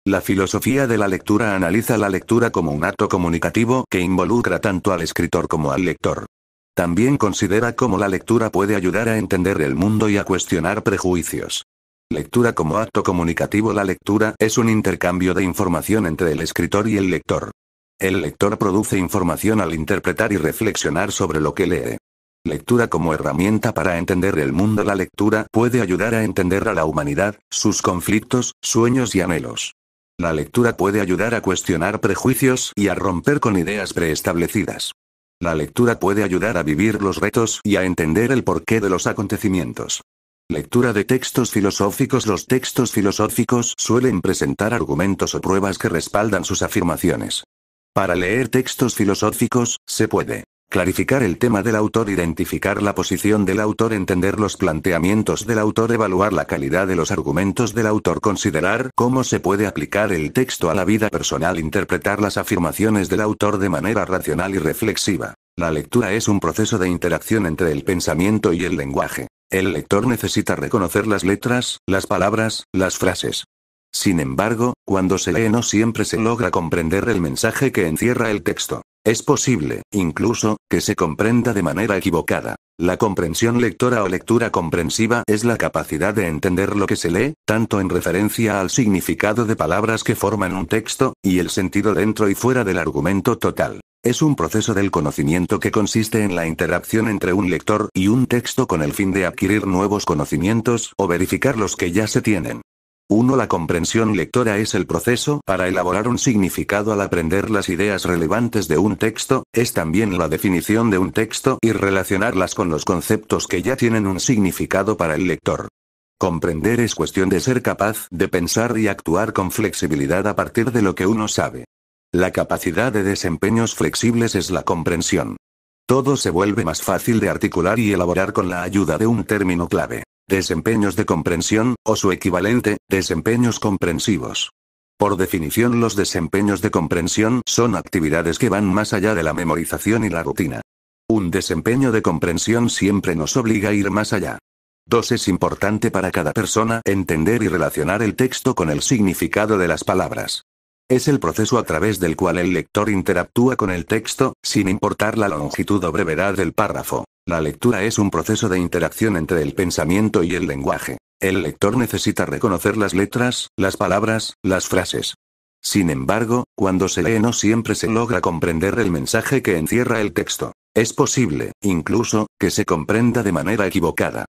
La filosofía de la lectura analiza la lectura como un acto comunicativo que involucra tanto al escritor como al lector. También considera cómo la lectura puede ayudar a entender el mundo y a cuestionar prejuicios. Lectura como acto comunicativo. La lectura es un intercambio de información entre el escritor y el lector. El lector produce información al interpretar y reflexionar sobre lo que lee. Lectura como herramienta para entender el mundo. La lectura puede ayudar a entender a la humanidad, sus conflictos, sueños y anhelos. La lectura puede ayudar a cuestionar prejuicios y a romper con ideas preestablecidas. La lectura puede ayudar a vivir los retos y a entender el porqué de los acontecimientos. Lectura de textos filosóficos. Los textos filosóficos suelen presentar argumentos o pruebas que respaldan sus afirmaciones. Para leer textos filosóficos, se puede clarificar el tema del autor, identificar la posición del autor, entender los planteamientos del autor, evaluar la calidad de los argumentos del autor, considerar cómo se puede aplicar el texto a la vida personal, interpretar las afirmaciones del autor de manera racional y reflexiva. La lectura es un proceso de interacción entre el pensamiento y el lenguaje. El lector necesita reconocer las letras, las palabras, las frases. Sin embargo, cuando se lee no siempre se logra comprender el mensaje que encierra el texto. Es posible, incluso, que se comprenda de manera equivocada. La comprensión lectora o lectura comprensiva es la capacidad de entender lo que se lee, tanto en referencia al significado de palabras que forman un texto, y el sentido dentro y fuera del argumento total. Es un proceso del conocimiento que consiste en la interacción entre un lector y un texto con el fin de adquirir nuevos conocimientos o verificar los que ya se tienen. 1. La comprensión lectora es el proceso para elaborar un significado al aprender las ideas relevantes de un texto, es también la definición de un texto y relacionarlas con los conceptos que ya tienen un significado para el lector. Comprender es cuestión de ser capaz de pensar y actuar con flexibilidad a partir de lo que uno sabe. La capacidad de desempeños flexibles es la comprensión. Todo se vuelve más fácil de articular y elaborar con la ayuda de un término clave. Desempeños de comprensión, o su equivalente, desempeños comprensivos. Por definición, los desempeños de comprensión son actividades que van más allá de la memorización y la rutina. Un desempeño de comprensión siempre nos obliga a ir más allá. 2. Es importante para cada persona entender y relacionar el texto con el significado de las palabras. Es el proceso a través del cual el lector interactúa con el texto, sin importar la longitud o brevedad del párrafo. La lectura es un proceso de interacción entre el pensamiento y el lenguaje. El lector necesita reconocer las letras, las palabras, las frases. Sin embargo, cuando se lee no siempre se logra comprender el mensaje que encierra el texto. Es posible, incluso, que se comprenda de manera equivocada.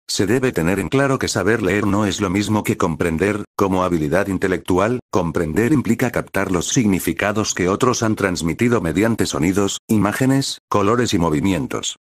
Se debe tener en claro que saber leer no es lo mismo que comprender. Como habilidad intelectual, comprender implica captar los significados que otros han transmitido mediante sonidos, imágenes, colores y movimientos.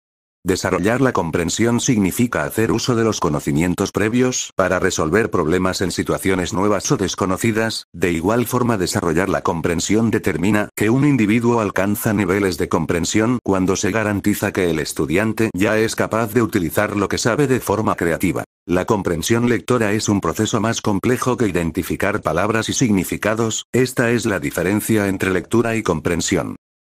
Desarrollar la comprensión significa hacer uso de los conocimientos previos para resolver problemas en situaciones nuevas o desconocidas. De igual forma, desarrollar la comprensión determina que un individuo alcanza niveles de comprensión cuando se garantiza que el estudiante ya es capaz de utilizar lo que sabe de forma creativa. La comprensión lectora es un proceso más complejo que identificar palabras y significados. Esta es la diferencia entre lectura y comprensión.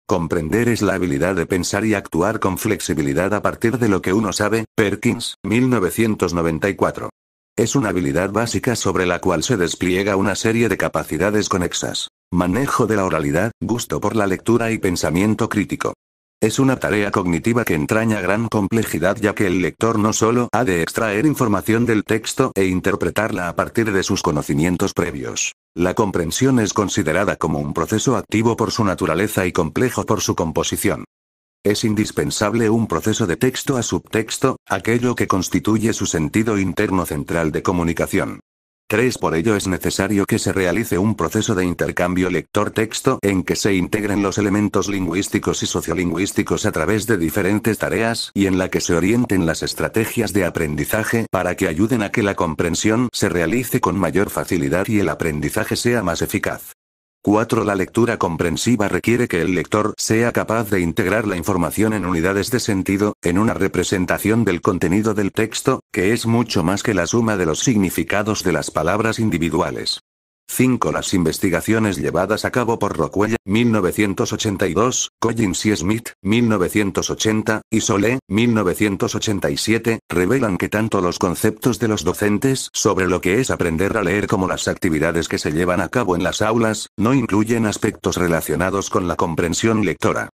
Comprender es la habilidad de pensar y actuar con flexibilidad a partir de lo que uno sabe. Perkins, 1994. Es una habilidad básica sobre la cual se despliega una serie de capacidades conexas. Manejo de la oralidad, gusto por la lectura y pensamiento crítico. Es una tarea cognitiva que entraña gran complejidad, ya que el lector no solo ha de extraer información del texto e interpretarla a partir de sus conocimientos previos. La comprensión es considerada como un proceso activo por su naturaleza y complejo por su composición. Es indispensable un proceso de texto a subtexto, aquello que constituye su sentido interno central de comunicación. 3. Por ello es necesario que se realice un proceso de intercambio lector-texto en que se integren los elementos lingüísticos y sociolingüísticos a través de diferentes tareas y en la que se orienten las estrategias de aprendizaje para que ayuden a que la comprensión se realice con mayor facilidad y el aprendizaje sea más eficaz. 4. La lectura comprensiva requiere que el lector sea capaz de integrar la información en unidades de sentido, en una representación del contenido del texto, que es mucho más que la suma de los significados de las palabras individuales. 5. Las investigaciones llevadas a cabo por Rockwell, 1982, Collins y Smith, 1980, y Solé, 1987, revelan que tanto los conceptos de los docentes sobre lo que es aprender a leer como las actividades que se llevan a cabo en las aulas, no incluyen aspectos relacionados con la comprensión lectora.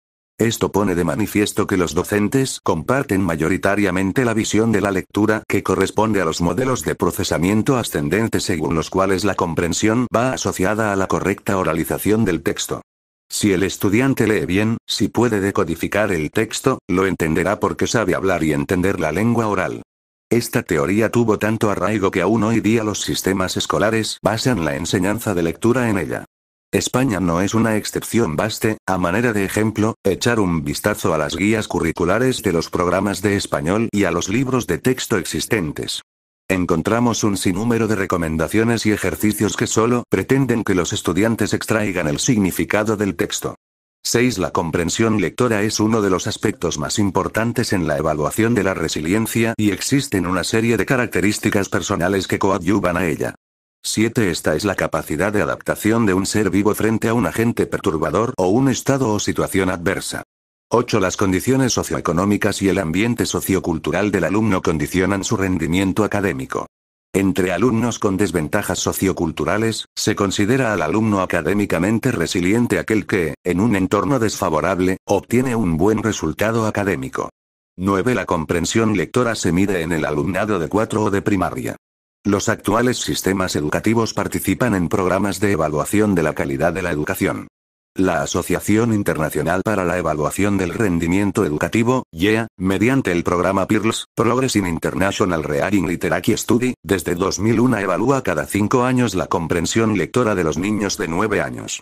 Esto pone de manifiesto que los docentes comparten mayoritariamente la visión de la lectura que corresponde a los modelos de procesamiento ascendente según los cuales la comprensión va asociada a la correcta oralización del texto. Si el estudiante lee bien, si puede decodificar el texto, lo entenderá porque sabe hablar y entender la lengua oral. Esta teoría tuvo tanto arraigo que aún hoy día los sistemas escolares basan la enseñanza de lectura en ella. España no es una excepción. Baste, a manera de ejemplo, echar un vistazo a las guías curriculares de los programas de español y a los libros de texto existentes. Encontramos un sinnúmero de recomendaciones y ejercicios que solo pretenden que los estudiantes extraigan el significado del texto. 6. La comprensión lectora es uno de los aspectos más importantes en la evaluación de la resiliencia y existen una serie de características personales que coadyuvan a ella. 7. Esta es la capacidad de adaptación de un ser vivo frente a un agente perturbador o un estado o situación adversa. 8. Las condiciones socioeconómicas y el ambiente sociocultural del alumno condicionan su rendimiento académico. Entre alumnos con desventajas socioculturales, se considera al alumno académicamente resiliente aquel que, en un entorno desfavorable, obtiene un buen resultado académico. 9. La comprensión lectora se mide en el alumnado de 4 o de primaria. Los actuales sistemas educativos participan en programas de evaluación de la calidad de la educación. La Asociación Internacional para la Evaluación del Rendimiento Educativo, (IEA), mediante el programa PIRLS, Progress in International Reading Literacy Study, desde 2001 evalúa cada 5 años la comprensión lectora de los niños de 9 años.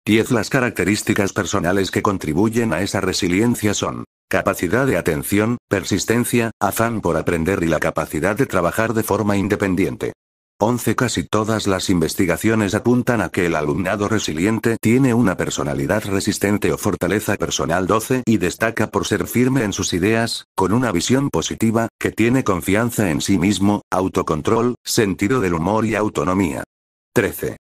10. Las características personales que contribuyen a esa resiliencia son: capacidad de atención, persistencia, afán por aprender y la capacidad de trabajar de forma independiente. 11. Casi todas las investigaciones apuntan a que el alumnado resiliente tiene una personalidad resistente o fortaleza personal. 12. Y destaca por ser firme en sus ideas, con una visión positiva, que tiene confianza en sí mismo, autocontrol, sentido del humor y autonomía. 13.